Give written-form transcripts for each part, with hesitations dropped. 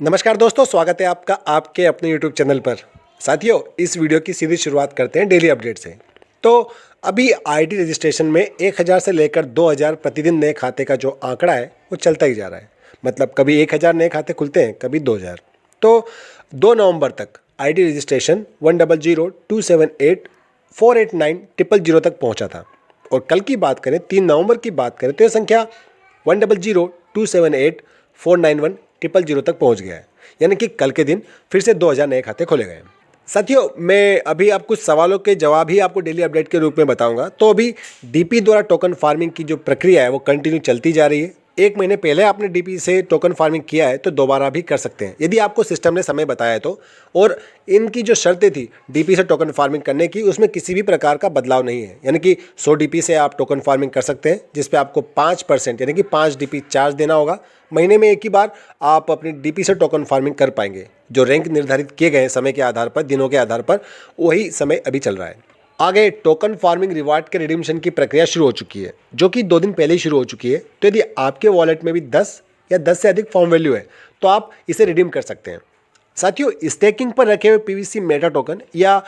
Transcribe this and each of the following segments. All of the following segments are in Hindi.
नमस्कार दोस्तों, स्वागत है आपका आपके अपने यूट्यूब चैनल पर। साथियों, इस वीडियो की सीधी शुरुआत करते हैं डेली अपडेट से। तो अभी आईडी रजिस्ट्रेशन में 1000 से लेकर 2000 प्रतिदिन नए खाते का जो आंकड़ा है वो चलता ही जा रहा है। मतलब कभी 1000 नए खाते खुलते हैं, कभी 2000। तो 2 नवंबर तक आईडी रजिस्ट्रेशन 100278489000 तक पहुंचा था। और कल की बात करें, 3 नवंबर की बात करें, तो यह संख्या 100278491000 तक पहुंच गया है। यानी कि कल के दिन फिर से 2000 नए खाते खोले गए। साथियों, मैं अभी आप कुछ सवालों के जवाब ही आपको डेली अपडेट के रूप में बताऊंगा। तो अभी डीपी द्वारा टोकन फार्मिंग की जो प्रक्रिया है वो कंटिन्यू चलती जा रही है। 1 महीने पहले आपने डीपी से टोकन फार्मिंग किया है तो दोबारा भी कर सकते हैं, यदि आपको सिस्टम ने समय बताया तो। और इनकी जो शर्तें थी डीपी से टोकन फार्मिंग करने की, उसमें किसी भी प्रकार का बदलाव नहीं है। यानी कि 100 डीपी से आप टोकन फार्मिंग कर सकते हैं, जिस पे आपको 5% यानी कि 5 डीपी चार्ज देना होगा। महीने में एक ही बार आप अपनी डीपी से टोकन फार्मिंग कर पाएंगे। जो रैंक निर्धारित किए गए हैं समय के आधार पर, दिनों के आधार पर, वही समय अभी चल रहा है। आगे टोकन फार्मिंग रिवार्ड के रिडीम्शन की प्रक्रिया शुरू हो चुकी है, जो कि 2 दिन पहले ही शुरू हो चुकी है। तो यदि आपके वॉलेट में भी 10 या 10 से अधिक फॉर्म वैल्यू है तो आप इसे रिडीम कर सकते हैं। साथियों, स्टेकिंग पर रखे हुए पीवीसी मेटा टोकन या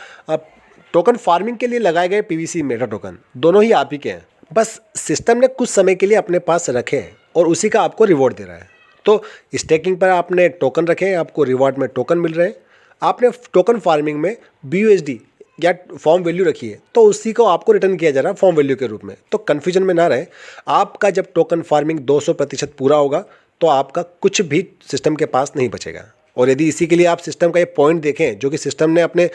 टोकन फार्मिंग के लिए लगाए गए पीवीसी मेटा टोकन दोनों ही आप ही के हैं। बस सिस्टम ने कुछ समय के लिए अपने पास रखे हैं और उसी का आपको रिवॉर्ड दे रहा है। तो स्टेकिंग पर आपने टोकन रखे हैं, आपको रिवॉर्ड में टोकन मिल रहे हैं। आपने टोकन फार्मिंग में BUSD या फॉर्म वैल्यू रखी है तो उसी को आपको रिटर्न किया जा रहा है फॉर्म वैल्यू के रूप में। तो कन्फ्यूजन में ना रहे। आपका जब टोकन फार्मिंग 200% पूरा होगा तो आपका कुछ भी सिस्टम के पास नहीं बचेगा। और यदि इसी के लिए आप सिस्टम का ये पॉइंट देखें जो कि सिस्टम ने अपने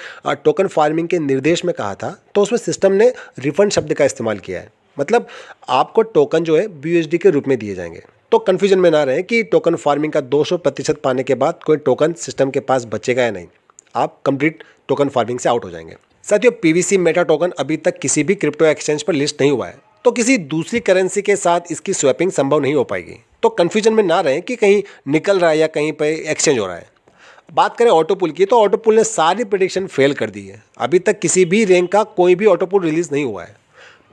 टोकन फार्मिंग के निर्देश में कहा था, तो उसमें सिस्टम ने रिफंड शब्द का इस्तेमाल किया है। मतलब आपको टोकन जो है BUSD के रूप में दिए जाएंगे। तो कन्फ्यूजन में ना रहे कि टोकन फार्मिंग का 200% पाने के बाद कोई टोकन सिस्टम के पास बचेगा या नहीं। आप कंप्लीट टोकन फार्मिंग से आउट हो जाएंगे। साथियों, पीवीसी मेटा टोकन अभी तक किसी भी क्रिप्टो एक्सचेंज पर लिस्ट नहीं हुआ है, तो किसी दूसरी करेंसी के साथ इसकी स्वैपिंग संभव नहीं हो पाएगी। तो कन्फ्यूजन में ना रहें कि कहीं निकल रहा है या कहीं पे एक्सचेंज हो रहा है। बात करें ऑटोपुल की, तो ऑटोपुल ने सारी प्रेडिक्शन फेल कर दी है। अभी तक किसी भी रैंक का कोई भी ऑटोपुल रिलीज नहीं हुआ है।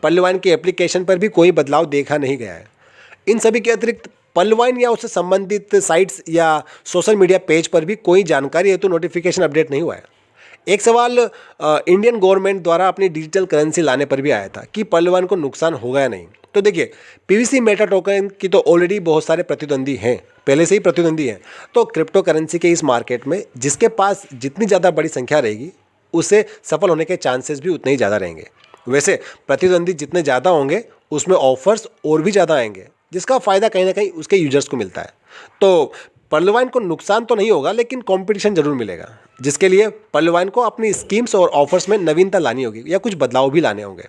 पल्लवाइन के एप्लीकेशन पर भी कोई बदलाव देखा नहीं गया है। इन सभी के अतिरिक्त पल्लवाइन या उससे संबंधित साइट्स या सोशल मीडिया पेज पर भी कोई जानकारी हेतु नोटिफिकेशन अपडेट नहीं हुआ है। एक सवाल इंडियन गवर्नमेंट द्वारा अपनी डिजिटल करेंसी लाने पर भी आया था कि पल्लवाइन को नुकसान होगा या नहीं। तो देखिए, पीवीसी मेटा टोकन की तो ऑलरेडी बहुत सारे प्रतिद्वंदी हैं, पहले से ही प्रतिद्वंदी हैं। तो क्रिप्टो करेंसी के इस मार्केट में जिसके पास जितनी ज़्यादा बड़ी संख्या रहेगी, उसे सफल होने के चांसेस भी उतने ही ज़्यादा रहेंगे। वैसे प्रतिद्वंदी जितने ज़्यादा होंगे उसमें ऑफर्स और भी ज़्यादा आएंगे, जिसका फ़ायदा कहीं ना कहीं उसके यूजर्स को मिलता है। तो पल्लवाइन को नुकसान तो नहीं होगा, लेकिन कंपटीशन जरूर मिलेगा, जिसके लिए पल्लवाइन को अपनी स्कीम्स और ऑफर्स में नवीनता लानी होगी या कुछ बदलाव भी लाने होंगे।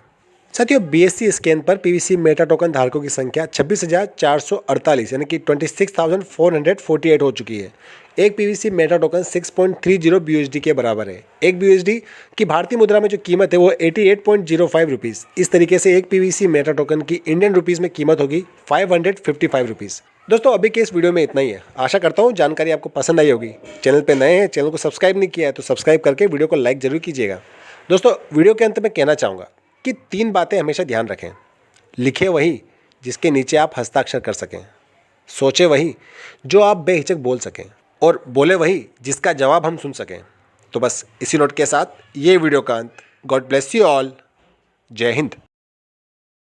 साथियों, BSC स्कैन पर पीवीसी मेटा टोकन धारकों की संख्या 26,448 यानी कि 26,448 हो चुकी है। एक पीवीसी मेटा टोकन 6.30 BUSD के बराबर है। एक BUSD की भारतीय मुद्रा में जो कीमत है वो 88.05 रुपीज़। इस तरीके से एक पीवीसी मेटा टोकन की इंडियन रुपीज़ में कीमत होगी 555 रुपीज़। दोस्तों, अभी के इस वीडियो में इतना ही है। आशा करता हूँ जानकारी आपको पसंद आई होगी। चैनल पे नए हैं, चैनल को सब्सक्राइब नहीं किया है तो सब्सक्राइब करके वीडियो को लाइक जरूर कीजिएगा। दोस्तों, वीडियो के अंत में कहना चाहूँगा कि 3 बातें हमेशा ध्यान रखें। लिखे वही जिसके नीचे आप हस्ताक्षर कर सकें, सोचे वही जो आप बेहिचक बोल सकें, और बोले वही जिसका जवाब हम सुन सकें। तो बस इसी नोट के साथ ये वीडियो का अंत। God bless you all. जय हिंद।